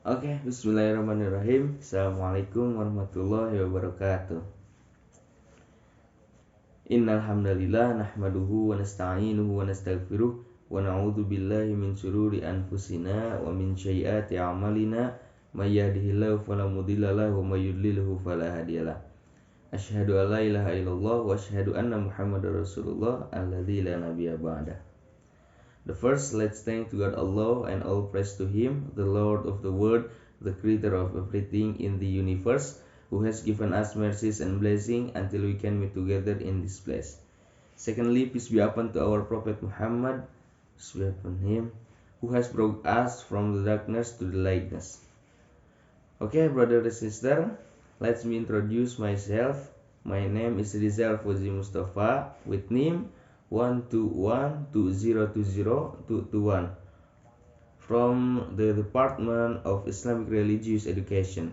Oke, bismillahirrahmanirrahim. Assalamualaikum warahmatullahi wabarakatuh. Innal hamdalillah nahmaduhu wa nasta'inuhu wa nastaghfiruh wa na'udzu billahi min shururi anfusina wa min sayyiati a'malina may yahdihillahu fala mudilla lahu wa may yudlilhu fala hadiyalah. Asyhadu an la ilaha illallah wa asyhadu anna Muhammadar Rasulullah alladzi la nabiyya ba'dah. The first, let's thank to God Allah and all praise to Him, the Lord of the world, the creator of everything in the universe, who has given us mercies and blessing until we can meet together in this place. Secondly, peace be upon to our Prophet Muhammad, peace be upon him, who has brought us from the darkness to the lightness. Okay, brother and sister, let me introduce myself. My name is Rizal Fauzi Mustafa with name 12120202221 from the Department of Islamic Religious Education.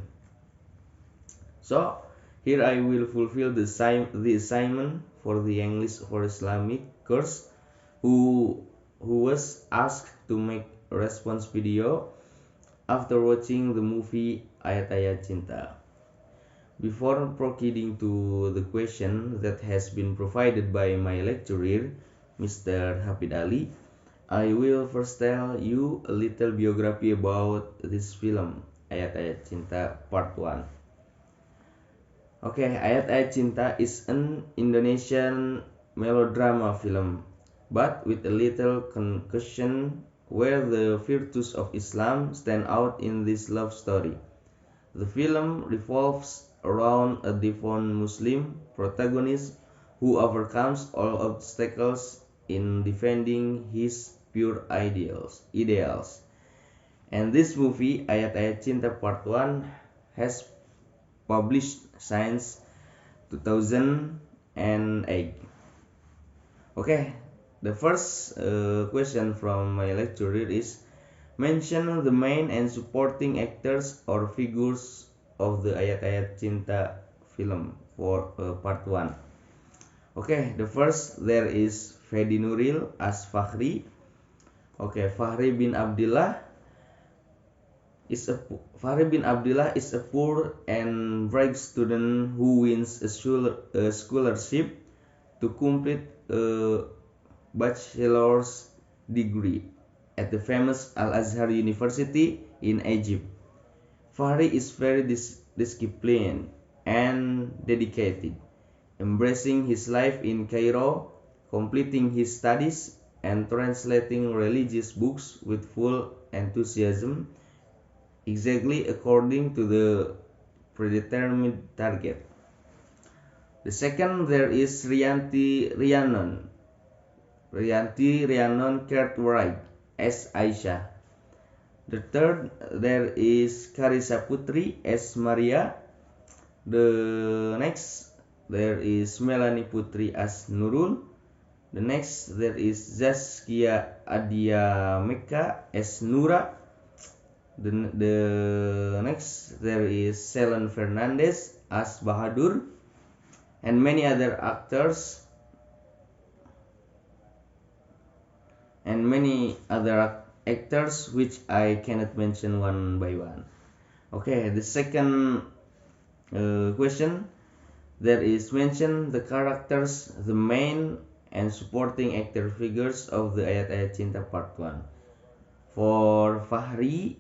So here I will fulfill the assignment for the English for Islamic course who was asked to make a response video after watching the movie Ayat-Ayat Cinta. Before proceeding to the question that has been provided by my lecturer, Mr. Hafid Ali, I will first tell you a little biography about this film, Ayat-Ayat Cinta Part 1. Okay, Ayat-Ayat Cinta is an Indonesian melodrama film, but with a little concussion where the virtues of Islam stand out in this love story. The film revolves around a devout Muslim protagonist who overcomes all obstacles in defending his pure ideals. And this movie, Ayat-Ayat Cinta Part 1, has published since 2008. Okay, the first question from my lecturer is, mention the main and supporting actors or figures of the Ayat-Ayat Cinta film for part 1. Okay, the first there is Fedi Nuril as Fakhri. Okay, Fahri bin Abdullah is a poor and bright student who wins a scholarship to complete a bachelor's degree at the famous Al-Azhar University in Egypt. Fahri is very disciplined and dedicated, embracing his life in Cairo, completing his studies, and translating religious books with full enthusiasm, exactly according to the predetermined target. The second, there is Rianti Rhiannon Cartwright as Aisha. The third, there is Karissa Putri as Maria. The next, there is Melanie Putri as Nurul. The next, there is Zaskia Adia Mekka as Nura. The next, there is Selen Fernandez as Bahadur, and many other actors which I cannot mention one by one. Okay, the second question, there is mention the characters, the main and supporting actor figures of the Ayat-Ayat Cinta Part 1. For Fahri,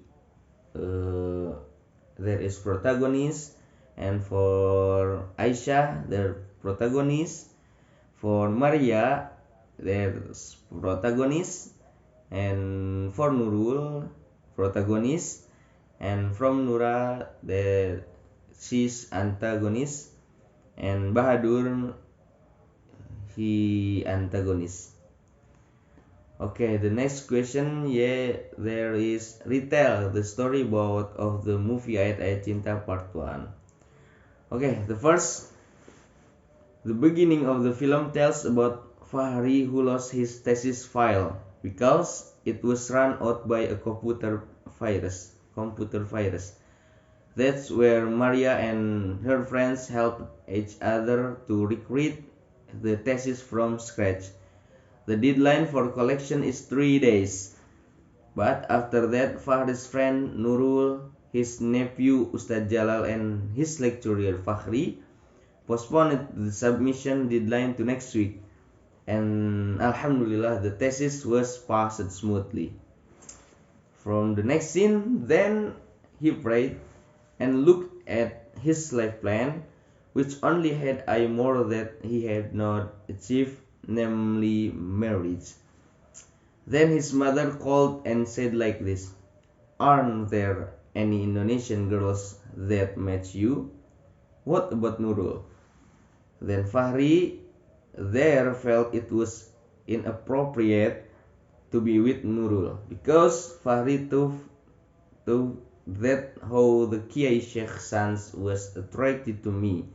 there is protagonist, and for Aisyah, their protagonist. For Maria, there's protagonist, and for Nurul, protagonist, and from Nura, she's antagonist, and Bahadur, he antagonist. Okay, the next question, there is retell the story of the movie Ayat-Ayat Cinta Part 1. Okay, the beginning of the film tells about Fahri who lost his thesis file because it was run out by a computer virus. That's where Maria and her friends helped each other to recreate the thesis from scratch. The deadline for collection is 3 days. But after that, Fahri's friend Nurul his nephew Ustad Jalal and his lecturer Fakhri postponed the submission deadline to next week, and Alhamdulillah the thesis was passed smoothly. From the next scene, then he prayed and looked at his life plan, which only had a more that he had not achieved, namely marriage. Then his mother called and said like this, "Aren't there any Indonesian girls that match you? What about Nurul?" Then Fahri there felt it was inappropriate to be with Nurul because Fahri thought that how the Kiai Sheikh Sans was attracted to me.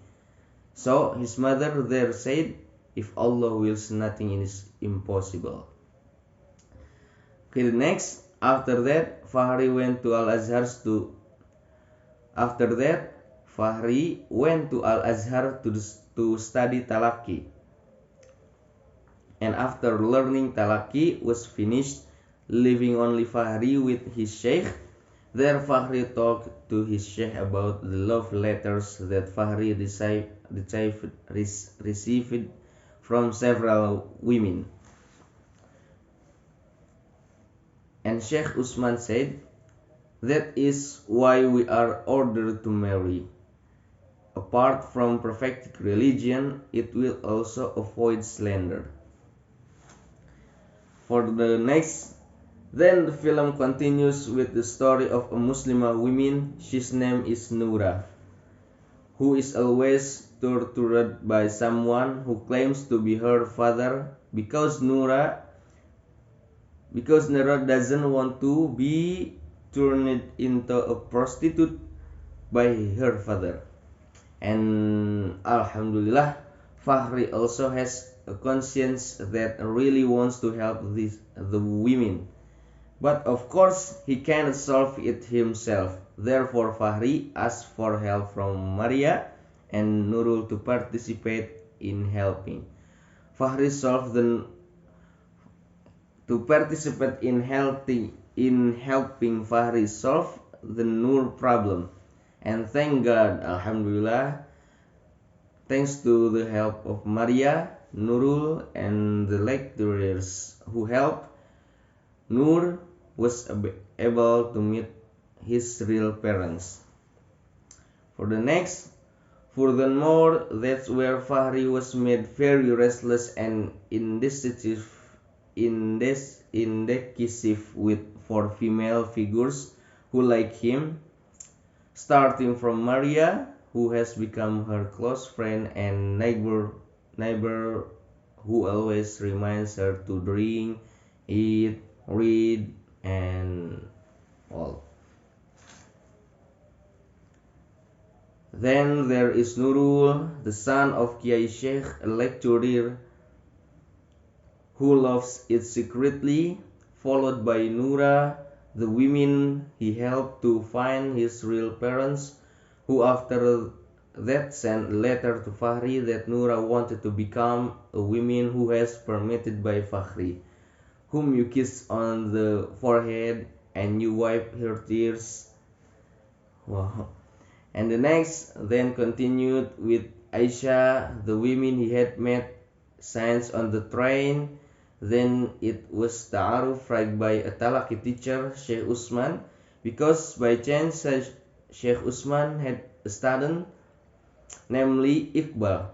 So his mother there said, "If Allah wills, nothing is impossible." Okay, next, after that, Fahri went to Al-Azhar to study Talaki. And after learning Talaki was finished, leaving only Fahri with his sheikh, there Fahri talked to his sheikh about the love letters that Fahri received from several women. And Sheikh Usman said, "That is why we are ordered to marry. Apart from perfecting religion, it will also avoid slander." For the next, then the film continues with the story of a Muslimah woman. She's name is Nura, who is always tortured by someone who claims to be her father because Nura doesn't want to be turned into a prostitute by her father. And Alhamdulillah, Fahri also has a conscience that really wants to help the women. But of course, he cannot solve it himself. Therefore, Fahri asked for help from Maria and Nurul to participate in helping. Fahri solved helping Fahri solve the Nur problem. And thank God, Alhamdulillah, thanks to the help of Maria, Nurul, and the lecturers who helped, Nur was able to meet his real parents. Furthermore, that's where Fahri was made very restless and indecisive for female figures who like him, starting from Maria, who has become her close friend and neighbor who always reminds her to drink, eat, read, and all. Then there is Nurul, the son of Kiai Sheikh, a lecturer who loves it secretly, followed by Nura, the women he helped to find his real parents, who after that sent a letter to Fahri that Nura wanted to become a woman who has permitted by Fahri, whom you kiss on the forehead and you wipe her tears. Wow. And the next then continued with Aisha, the women he had met since on the train. Then it was ta'aruf right by a Talaki teacher, Sheikh Usman, because by chance Sheikh Usman had a student, namely Iqbal,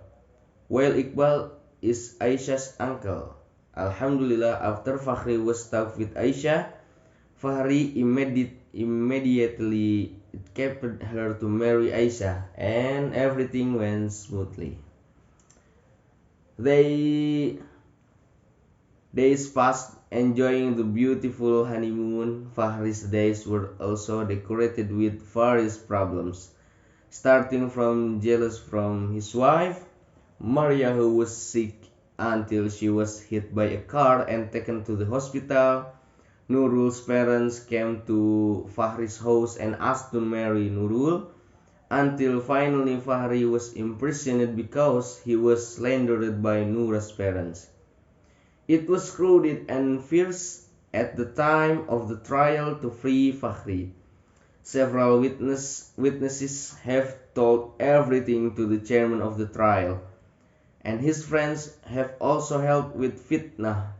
while Iqbal is Aisha's uncle. Alhamdulillah, after Fahri was stuck with Aisha, Fahri immediately kept her to marry Aisha, and everything went smoothly. Days passed enjoying the beautiful honeymoon. Fahri's days were also decorated with various problems, starting from jealous from his wife, Maria, who was sick until she was hit by a car and taken to the hospital. Nurul's parents came to Fahri's house and asked to marry Nurul, until finally Fahri was imprisoned because he was slandered by Nura's parents. It was crowded and fierce at the time of the trial to free Fahri. Several witnesses have told everything to the chairman of the trial, and his friends have also helped with fitnah.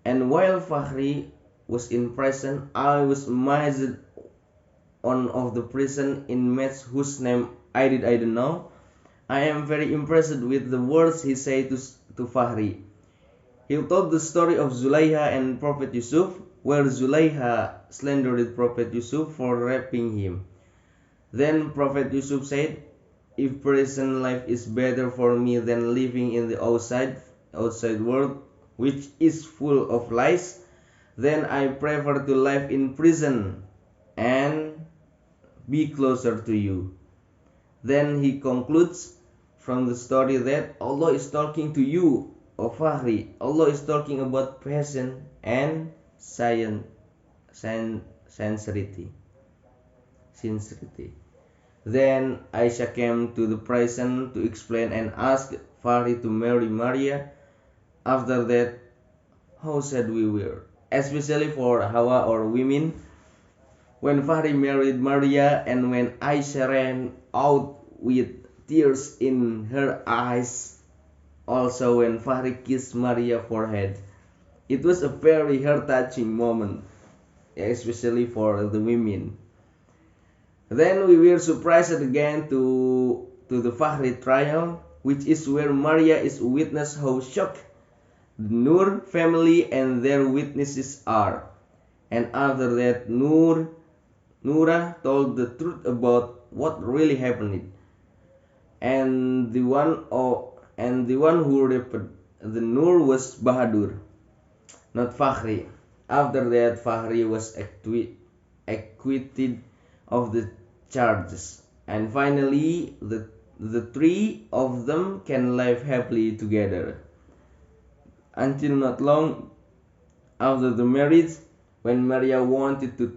And while Fahri was in prison, I was amazed one of the prison inmates whose name I don't know. I am very impressed with the words he said to Fahri. He told the story of Zulaiha and Prophet Yusuf, where Zulaiha slandered Prophet Yusuf for raping him. Then Prophet Yusuf said, "If prison life is better for me than living in the outside world, which is full of lies, then I prefer to live in prison and be closer to you." Then he concludes from the story that Allah is talking to you, O Fahri. Allah is talking about passion and sincerity. Then Aisha came to the prison to explain and ask Fahri to marry Maria. After that, how sad we were, especially for Hawa or women, when Fahri married Maria and when Aisha ran out with tears in her eyes. Also when Fahri kissed Maria's forehead. It was a very heart-touching moment, especially for the women. Then we were surprised again to the Fahri trial, which is where Maria is witness how shocked the Nur family and their witnesses are. And after that, Nura told the truth about what really happened. And the one who raped the Nur was Bahadur, not Fahri. After that, Fahri was acquitted of the charges, and finally the three of them can live happily together. Until not long after the marriage, when Maria wanted to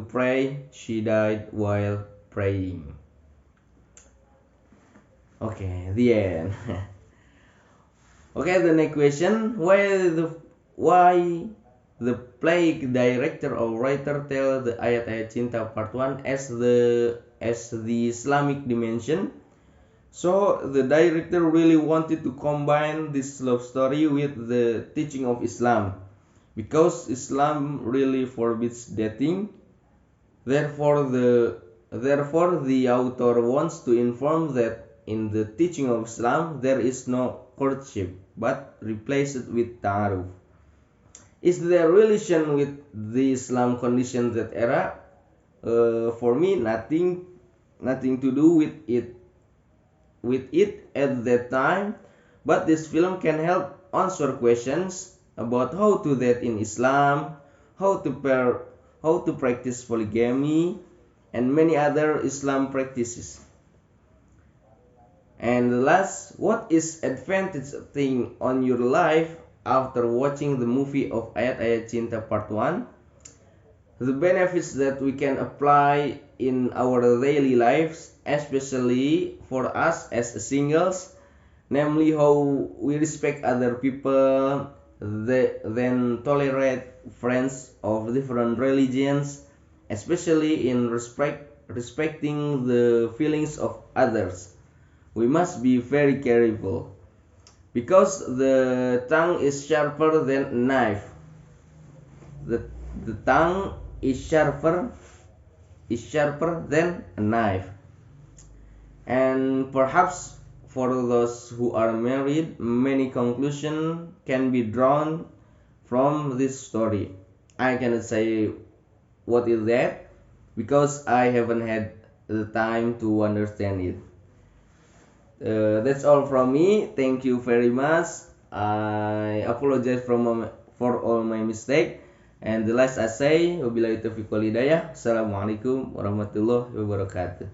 pray, she died while praying. Okay, the end. Okay, the next question: why the play director or writer tell the Ayat-Ayat Cinta Part 1 as the Islamic dimension? So the director really wanted to combine this love story with the teaching of Islam, because Islam really forbids dating. Therefore the author wants to inform that in the teaching of Islam there is no courtship, but replace it with ta'aruf. Is there relation with the Islam condition that era? For me, nothing to do with it at that time. But this film can help answer questions about how to date in Islam, how to practice polygamy, and many other Islam practices. And last, what is advantage thing on your life after watching the movie of Ayat-Ayat Cinta Part 1? The benefits that we can apply in our daily lives, especially for us as singles, namely how we respect other people, then tolerate friends of different religions, especially in respecting the feelings of others. We must be very careful, because the tongue is sharper than a knife. The tongue is sharper than a knife. And perhaps for those who are married, many conclusions can be drawn from this story. I cannot say what is that, because I haven't had the time to understand it. That's all from me. Thank you very much. I apologize for all my mistake. And the last I say, wabillahi taufiq wal hidayah. Assalamualaikum warahmatullahi wabarakatuh.